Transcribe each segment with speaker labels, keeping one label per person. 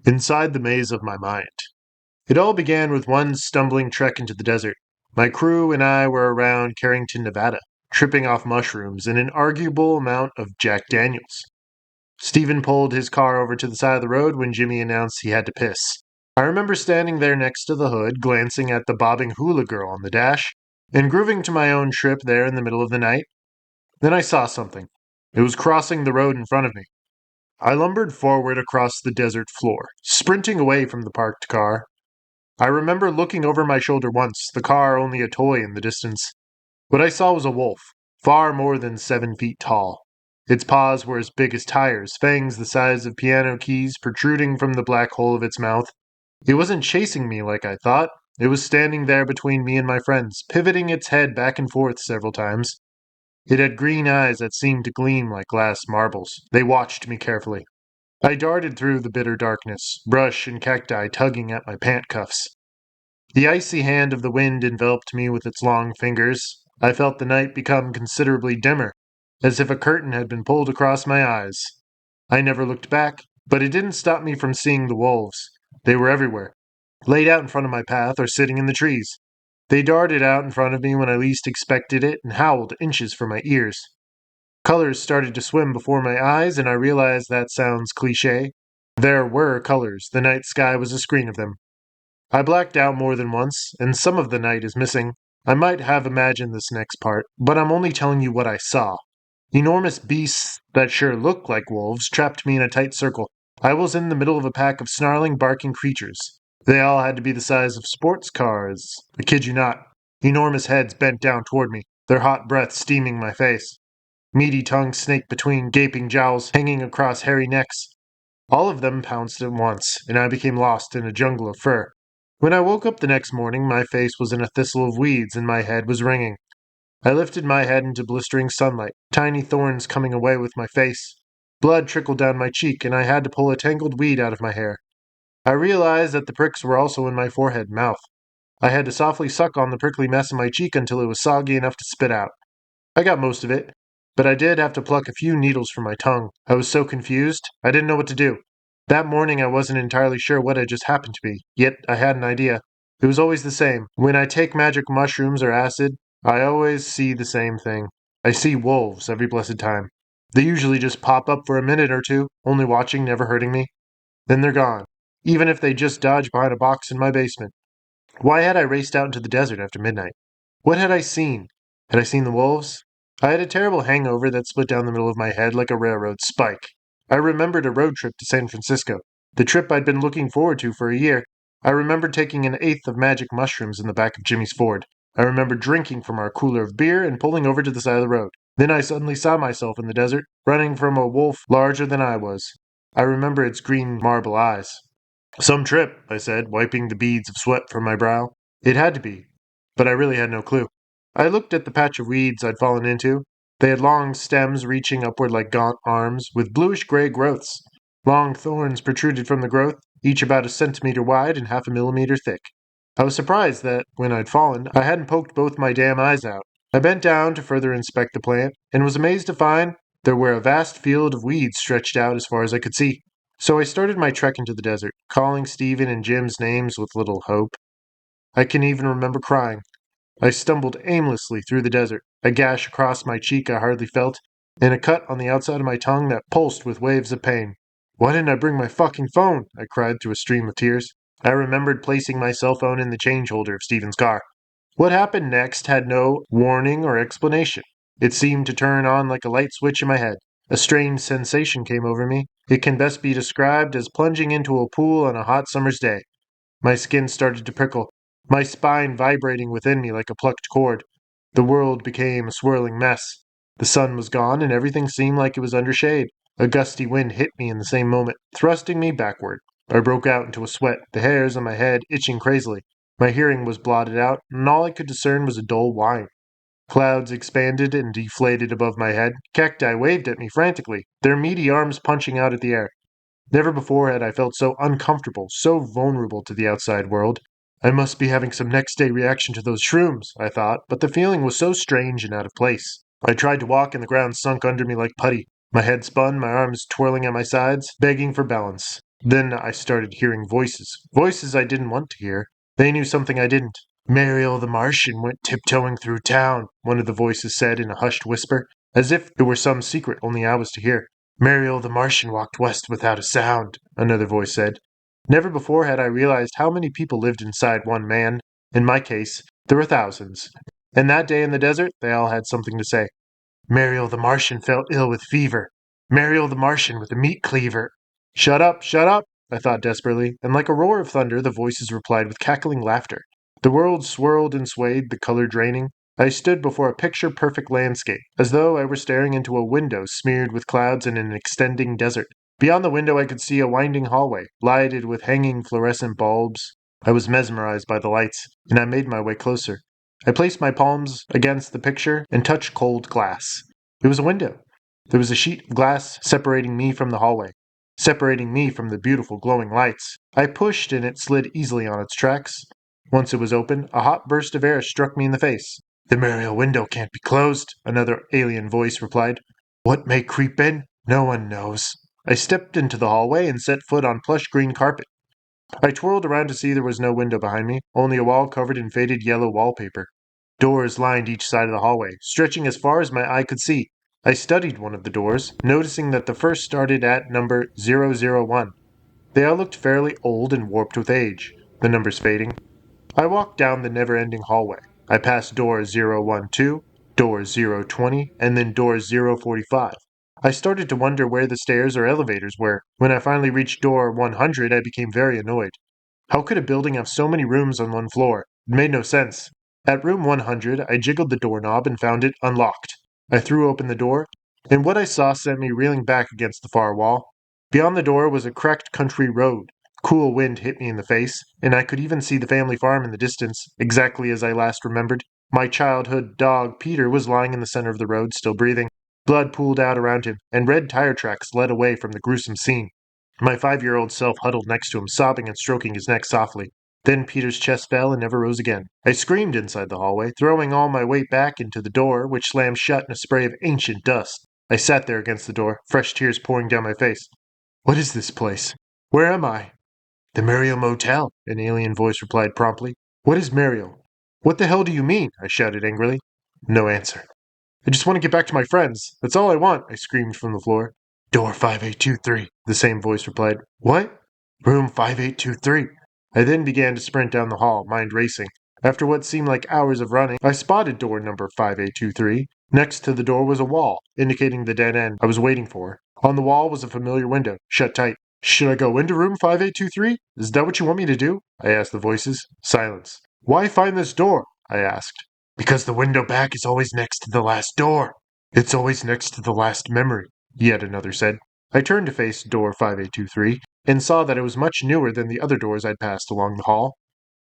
Speaker 1: inside the maze of my mind. It all began with one stumbling trek into the desert. My crew and I were around Carrington, Nevada, tripping off mushrooms and an arguable amount of Jack Daniels. Stephen pulled his car over to the side of the road when Jimmy announced he had to piss. I remember standing there next to the hood, glancing at the bobbing hula girl on the dash, and grooving to my own trip there in the middle of the night. Then I saw something. It was crossing the road in front of me. I lumbered forward across the desert floor, sprinting away from the parked car. I remember looking over my shoulder once, the car only a toy in the distance. What I saw was a wolf, far more than 7 feet tall. Its paws were as big as tires, fangs the size of piano keys protruding from the black hole of its mouth. It wasn't chasing me like I thought. It was standing there between me and my friends, pivoting its head back and forth several times. It had green eyes that seemed to gleam like glass marbles. They watched me carefully. I darted through the bitter darkness, brush and cacti tugging at my pant cuffs. The icy hand of the wind enveloped me with its long fingers. I felt the night become considerably dimmer, as if a curtain had been pulled across my eyes. I never looked back, but it didn't stop me from seeing the wolves. They were everywhere, laid out in front of my path or sitting in the trees. They darted out in front of me when I least expected it and howled inches from my ears. Colors started to swim before my eyes, and I realized that sounds cliché. There were colors. The night sky was a screen of them. I blacked out more than once, and some of the night is missing. I might have imagined this next part, but I'm only telling you what I saw. Enormous beasts that sure looked like wolves trapped me in a tight circle. I was in the middle of a pack of snarling, barking creatures. They all had to be the size of sports cars. I kid you not. Enormous heads bent down toward me, their hot breath steaming my face. Meaty tongues snaked between gaping jowls hanging across hairy necks. All of them pounced at once, and I became lost in a jungle of fur. When I woke up the next morning, my face was in a thistle of weeds and my head was ringing. I lifted my head into blistering sunlight, tiny thorns coming away with my face. Blood trickled down my cheek, and I had to pull a tangled weed out of my hair. I realized that the pricks were also in my forehead and mouth. I had to softly suck on the prickly mess in my cheek until it was soggy enough to spit out. I got most of it, but I did have to pluck a few needles from my tongue. I was so confused, I didn't know what to do. That morning I wasn't entirely sure what had just happened to me, yet I had an idea. It was always the same. When I take magic mushrooms or acid, I always see the same thing. I see wolves every blessed time. They usually just pop up for a minute or two, only watching, never hurting me. Then they're gone, even if they just dodge behind a box in my basement. Why had I raced out into the desert after midnight? What had I seen? Had I seen the wolves? I had a terrible hangover that split down the middle of my head like a railroad spike. I remembered a road trip to San Francisco, the trip I'd been looking forward to for a year. I remembered taking an eighth of magic mushrooms in the back of Jimmy's Ford. I remembered drinking from our cooler of beer and pulling over to the side of the road. Then I suddenly saw myself in the desert, running from a wolf larger than I was. I remember its green marble eyes. Some trip, I said, wiping the beads of sweat from my brow. It had to be, but I really had no clue. I looked at the patch of weeds I'd fallen into. They had long stems reaching upward like gaunt arms, with bluish-gray growths. Long thorns protruded from the growth, each about a centimeter wide and half a millimeter thick. I was surprised that, when I'd fallen, I hadn't poked both my damn eyes out. I bent down to further inspect the plant, and was amazed to find there were a vast field of weeds stretched out as far as I could see. So I started my trek into the desert, calling Stephen and Jim's names with little hope. I can even remember crying. I stumbled aimlessly through the desert, a gash across my cheek I hardly felt, and a cut on the outside of my tongue that pulsed with waves of pain. Why didn't I bring my fucking phone? I cried through a stream of tears. I remembered placing my cell phone in the change holder of Stephen's car. What happened next had no warning or explanation. It seemed to turn on like a light switch in my head. A strange sensation came over me. It can best be described as plunging into a pool on a hot summer's day. My skin started to prickle, my spine vibrating within me like a plucked cord. The world became a swirling mess. The sun was gone, and everything seemed like it was under shade. A gusty wind hit me in the same moment, thrusting me backward. I broke out into a sweat, the hairs on my head itching crazily. My hearing was blotted out, and all I could discern was a dull whine. Clouds expanded and deflated above my head. Cacti waved at me frantically, their meaty arms punching out at the air. Never before had I felt so uncomfortable, so vulnerable to the outside world. I must be having some next-day reaction to those shrooms, I thought, but the feeling was so strange and out of place. I tried to walk, and the ground sunk under me like putty. My head spun, my arms twirling at my sides, begging for balance. Then I started hearing voices. Voices I didn't want to hear. They knew something I didn't. Mariel the Martian went tiptoeing through town, one of the voices said in a hushed whisper, as if it were some secret only I was to hear. Mariel the Martian walked west without a sound, another voice said. Never before had I realized how many people lived inside one man. In my case, there were thousands. And that day in the desert, they all had something to say. Mariel the Martian fell ill with fever. Mariel the Martian with a meat cleaver. Shut up, I thought desperately, and like a roar of thunder, the voices replied with cackling laughter. The world swirled and swayed, the color draining. I stood before a picture-perfect landscape, as though I were staring into a window smeared with clouds and an extending desert. Beyond the window I could see a winding hallway, lighted with hanging fluorescent bulbs. I was mesmerized by the lights, and I made my way closer. I placed my palms against the picture and touched cold glass. It was a window. There was a sheet of glass separating me from the hallway, separating me from the beautiful glowing lights. I pushed and it slid easily on its tracks. Once it was open, a hot burst of air struck me in the face. The Mariel window can't be closed, another alien voice replied. What may creep in? No one knows. I stepped into the hallway and set foot on plush green carpet. I twirled around to see there was no window behind me, only a wall covered in faded yellow wallpaper. Doors lined each side of the hallway, stretching as far as my eye could see. I studied one of the doors, noticing that the first started at number 001. They all looked fairly old and warped with age, the numbers fading. I walked down the never-ending hallway. I passed door 012, door 020, and then door 045. I started to wonder where the stairs or elevators were. When I finally reached door 100, I became very annoyed. How could a building have so many rooms on one floor? It made no sense. At room 100, I jiggled the doorknob and found it unlocked. I threw open the door, and what I saw sent me reeling back against the far wall. Beyond the door was a cracked country road. Cool wind hit me in the face, and I could even see the family farm in the distance, exactly as I last remembered. My childhood dog, Peter, was lying in the center of the road, still breathing. Blood pooled out around him, and red tire tracks led away from the gruesome scene. My 5-year-old self huddled next to him, sobbing and stroking his neck softly. Then Peter's chest fell and never rose again. I screamed inside the hallway, throwing all my weight back into the door, which slammed shut in a spray of ancient dust. I sat there against the door, fresh tears pouring down my face. What is this place? Where am I? The Mariel Motel, an alien voice replied promptly. What is Mariel? What the hell do you mean? I shouted angrily. No answer. I just want to get back to my friends. That's all I want, I screamed from the floor. Door 5823, the same voice replied. What? Room 5823. I then began to sprint down the hall, mind racing. After what seemed like hours of running, I spotted door number 5823. Next to the door was a wall, indicating the dead end I was waiting for. On the wall was a familiar window, shut tight. Should I go into room 5823? Is that what you want me to do? I asked the voices. Silence. Why find this door? I asked. Because the window back is always next to the last door. It's always next to the last memory, yet another said. I turned to face door 5823 and saw that it was much newer than the other doors I'd passed along the hall.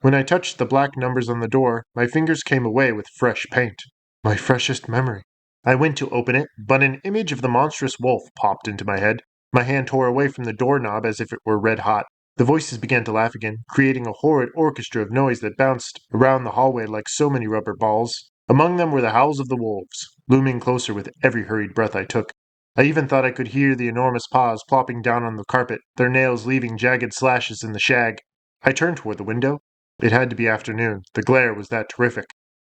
Speaker 1: When I touched the black numbers on the door, my fingers came away with fresh paint. My freshest memory. I went to open it, but an image of the monstrous wolf popped into my head. My hand tore away from the doorknob as if it were red hot. The voices began to laugh again, creating a horrid orchestra of noise that bounced around the hallway like so many rubber balls. Among them were the howls of the wolves, looming closer with every hurried breath I took. I even thought I could hear the enormous paws plopping down on the carpet, their nails leaving jagged slashes in the shag. I turned toward the window. It had to be afternoon. The glare was that terrific.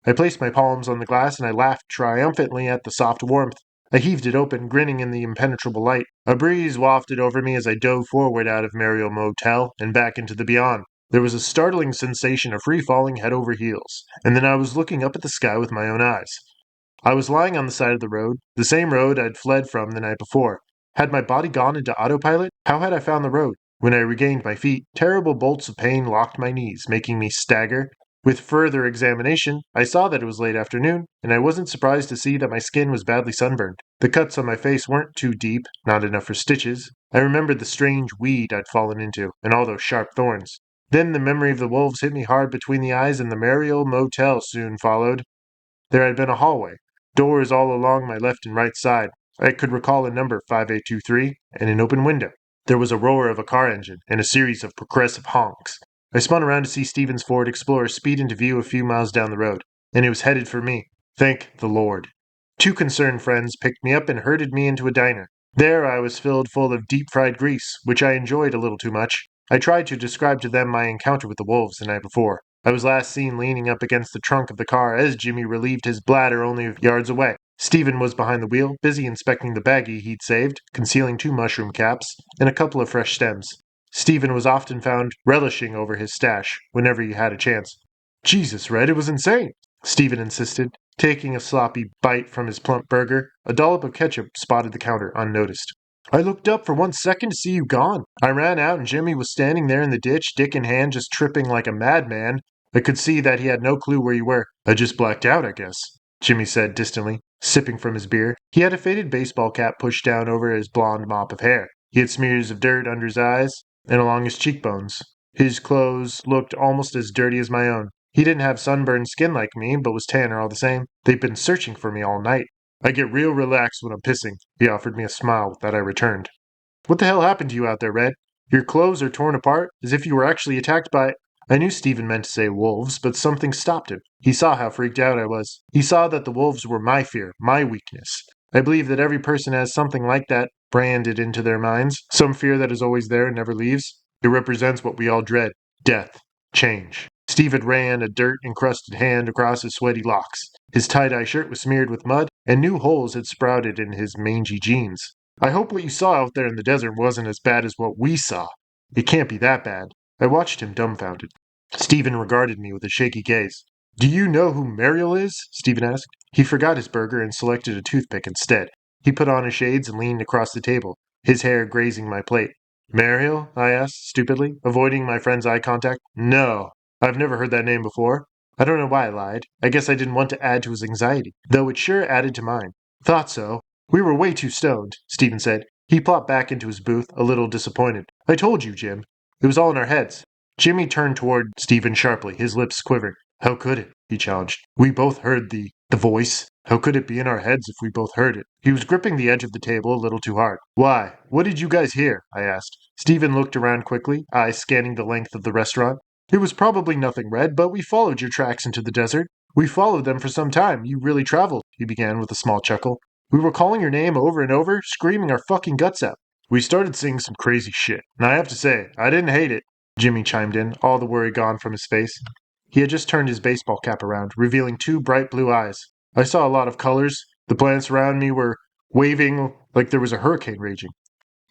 Speaker 1: I placed my palms on the glass and I laughed triumphantly at the soft warmth. I heaved it open, grinning in the impenetrable light. A breeze wafted over me as I dove forward out of Mariel Motel and back into the beyond. There was a startling sensation of free falling head over heels, and then I was looking up at the sky with my own eyes. I was lying on the side of the road, the same road I'd fled from the night before. Had my body gone into autopilot? How had I found the road? When I regained my feet, terrible bolts of pain locked my knees, making me stagger. With further examination, I saw that it was late afternoon, and I wasn't surprised to see that my skin was badly sunburned. The cuts on my face weren't too deep, not enough for stitches. I remembered the strange weed I'd fallen into, and all those sharp thorns. Then the memory of the wolves hit me hard between the eyes, and the Mariel Motel soon followed. There had been a hallway, doors all along my left and right side. I could recall a number 5823 and an open window. There was a roar of a car engine and a series of progressive honks. I spun around to see Stevens Ford Explorer speed into view a few miles down the road, and it was headed for me. Thank the Lord. Two concerned friends picked me up and herded me into a diner. There I was filled full of deep-fried grease, which I enjoyed a little too much. I tried to describe to them my encounter with the wolves the night before. I was last seen leaning up against the trunk of the car as Jimmy relieved his bladder only yards away. Stephen was behind the wheel, busy inspecting the baggie he'd saved, concealing 2 mushroom caps and a couple of fresh stems. Stephen was often found relishing over his stash whenever he had a chance. Jesus, Red, it was insane, Stephen insisted, taking a sloppy bite from his plump burger. A dollop of ketchup spotted the counter unnoticed. I looked up for 1 second to see you gone. I ran out and Jimmy was standing there in the ditch, dick in hand, just tripping like a madman. I could see that he had no clue where you were. I just blacked out, I guess, Jimmy said distantly, sipping from his beer. He had a faded baseball cap pushed down over his blonde mop of hair. He had smears of dirt under his eyes and along his cheekbones. His clothes looked almost as dirty as my own. He didn't have sunburned skin like me, but was tanner all the same. They've been searching for me all night. I get real relaxed when I'm pissing. He offered me a smile that I returned. What the hell happened to you out there, Red? Your clothes are torn apart, as if you were actually attacked by... I knew Stephen meant to say wolves, but something stopped him. He saw how freaked out I was. He saw that the wolves were my fear, my weakness. I believe that every person has something like that branded into their minds, some fear that is always there and never leaves. It represents what we all dread: death, change. Stephen ran a dirt-encrusted hand across his sweaty locks. His tie-dye shirt was smeared with mud, and new holes had sprouted in his mangy jeans. I hope what you saw out there in the desert wasn't as bad as what we saw. It can't be that bad. I watched him dumbfounded. Stephen regarded me with a shaky gaze. Do you know who Mariel is? Stephen asked. He forgot his burger and selected a toothpick instead. He put on his shades and leaned across the table, his hair grazing my plate. Mariel? I asked, stupidly, avoiding my friend's eye contact. No, I've never heard that name before. I don't know why I lied. I guess I didn't want to add to his anxiety, though it sure added to mine. Thought so. We were way too stoned, Stephen said. He plopped back into his booth, a little disappointed. I told you, Jim. It was all in our heads. Jimmy turned toward Stephen sharply, his lips quivering. How could it? He challenged. We both heard the voice. How could it be in our heads if we both heard it? He was gripping the edge of the table a little too hard. Why? What did you guys hear? I asked. Stephen looked around quickly, eyes scanning the length of the restaurant. It was probably nothing, Red, but we followed your tracks into the desert. We followed them for some time. You really traveled, he began with a small chuckle. We were calling your name over and over, screaming our fucking guts out. We started seeing some crazy shit, and I have to say, I didn't hate it. Jimmy chimed in, all the worry gone from his face. He had just turned his baseball cap around, revealing 2 bright blue eyes. I saw a lot of colors. The plants around me were waving like there was a hurricane raging.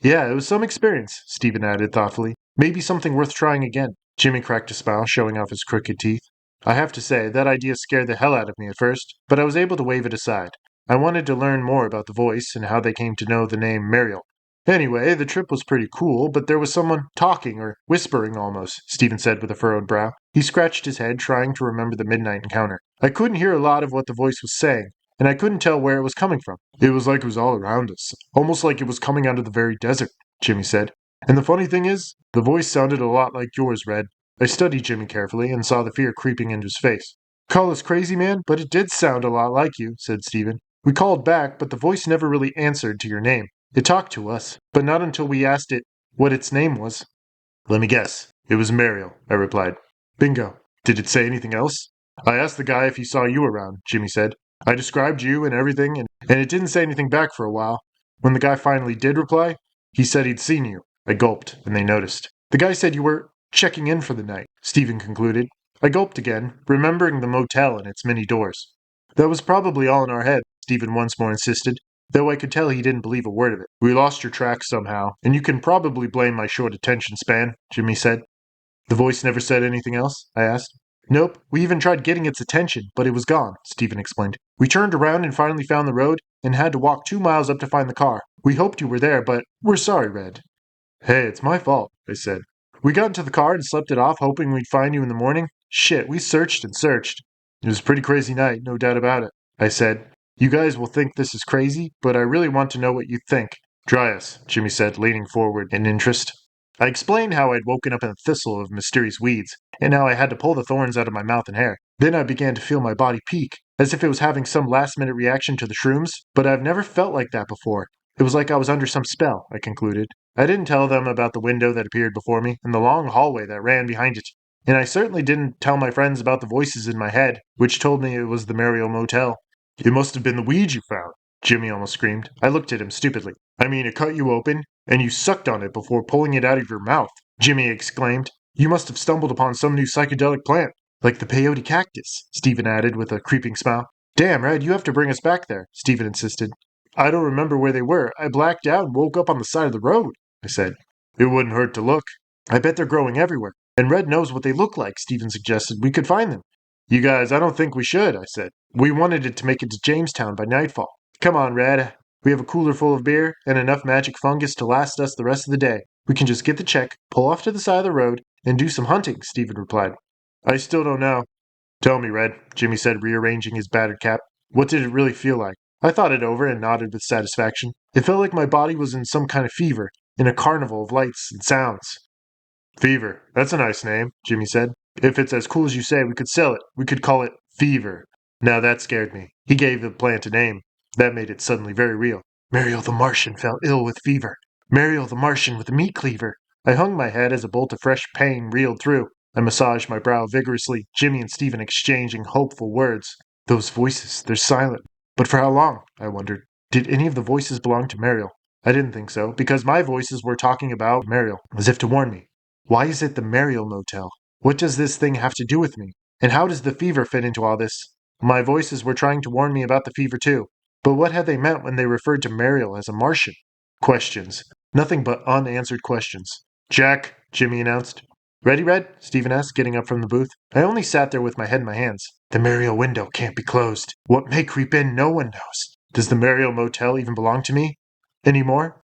Speaker 1: Yeah, it was some experience, Stephen added thoughtfully. Maybe something worth trying again. Jimmy cracked a smile, showing off his crooked teeth. I have to say, that idea scared the hell out of me at first, but I was able to wave it aside. I wanted to learn more about the voice and how they came to know the name Mariel. Anyway, the trip was pretty cool, but there was someone talking, or whispering almost, Stephen said with a furrowed brow. He scratched his head, trying to remember the midnight encounter. I couldn't hear a lot of what the voice was saying, and I couldn't tell where it was coming from. It was like it was all around us, almost like it was coming out of the very desert, Jimmy said. And the funny thing is, the voice sounded a lot like yours, Red. I studied Jimmy carefully and saw the fear creeping into his face. Call us crazy, man, but it did sound a lot like you, said Stephen. We called back, but the voice never really answered to your name. It talked to us, but not until we asked it what its name was. Let me guess. It was Mariel, I replied. Bingo. Did it say anything else? I asked the guy if he saw you around, Jimmy said. I described you and everything, and it didn't say anything back for a while. When the guy finally did reply, he said he'd seen you. I gulped, and they noticed. The guy said you were checking in for the night, Stephen concluded. I gulped again, remembering the motel and its many doors. That was probably all in our heads, Stephen once more insisted, though I could tell he didn't believe a word of it. We lost your tracks somehow, and you can probably blame my short attention span, Jimmy said. The voice never said anything else? I asked. Nope, we even tried getting its attention, but it was gone, Stephen explained. We turned around and finally found the road, and had to walk 2 miles up to find the car. We hoped you were there, but we're sorry, Red. Hey, it's my fault, I said. We got into the car and slept it off, hoping we'd find you in the morning. Shit, we searched and searched. It was a pretty crazy night, no doubt about it, I said. You guys will think this is crazy, but I really want to know what you think. Try us, Jimmy said, leaning forward in interest. I explained how I'd woken up in a thistle of mysterious weeds, and how I had to pull the thorns out of my mouth and hair. Then I began to feel my body peak, as if it was having some last-minute reaction to the shrooms, but I've never felt like that before. It was like I was under some spell, I concluded. I didn't tell them about the window that appeared before me, and the long hallway that ran behind it. And I certainly didn't tell my friends about the voices in my head, which told me it was the Mariel Motel. It must have been the weed you found, Jimmy almost screamed. I looked at him stupidly. I mean, it cut you open, and you sucked on it before pulling it out of your mouth, Jimmy exclaimed. You must have stumbled upon some new psychedelic plant. Like the peyote cactus, Stephen added with a creeping smile. Damn, Red, you have to bring us back there, Stephen insisted. I don't remember where they were. I blacked out and woke up on the side of the road, I said. It wouldn't hurt to look. I bet they're growing everywhere. And Red knows what they look like, Stephen suggested. We could find them. You guys, I don't think we should, I said. We wanted it to make it to Jamestown by nightfall. Come on, Red. We have a cooler full of beer and enough magic fungus to last us the rest of the day. We can just get the check, pull off to the side of the road, and do some hunting, Stephen replied. I still don't know. Tell me, Red, Jimmy said, rearranging his battered cap. What did it really feel like? I thought it over and nodded with satisfaction. It felt like my body was in some kind of fever, in a carnival of lights and sounds. Fever. That's a nice name, Jimmy said. If it's as cool as you say, we could sell it. We could call it Fever. Now that scared me. He gave the plant a name. That made it suddenly very real. Mariel the Martian fell ill with fever. Mariel the Martian with a meat cleaver. I hung my head as a bolt of fresh pain reeled through. I massaged my brow vigorously, Jimmy and Stephen exchanging hopeful words. Those voices, they're silent. But for how long? I wondered. Did any of the voices belong to Mariel? I didn't think so, because my voices were talking about Mariel, as if to warn me. Why is it the Mariel Motel? What does this thing have to do with me? And how does the fever fit into all this? My voices were trying to warn me about the fever too. But what had they meant when they referred to Mariel as a Martian? Questions. Nothing but unanswered questions. Jack, Jimmy announced. Ready, Red? Stephen asked, getting up from the booth. I only sat there with my head in my hands. The Mariel window can't be closed. What may creep in, no one knows. Does the Mariel Motel even belong to me? Any more?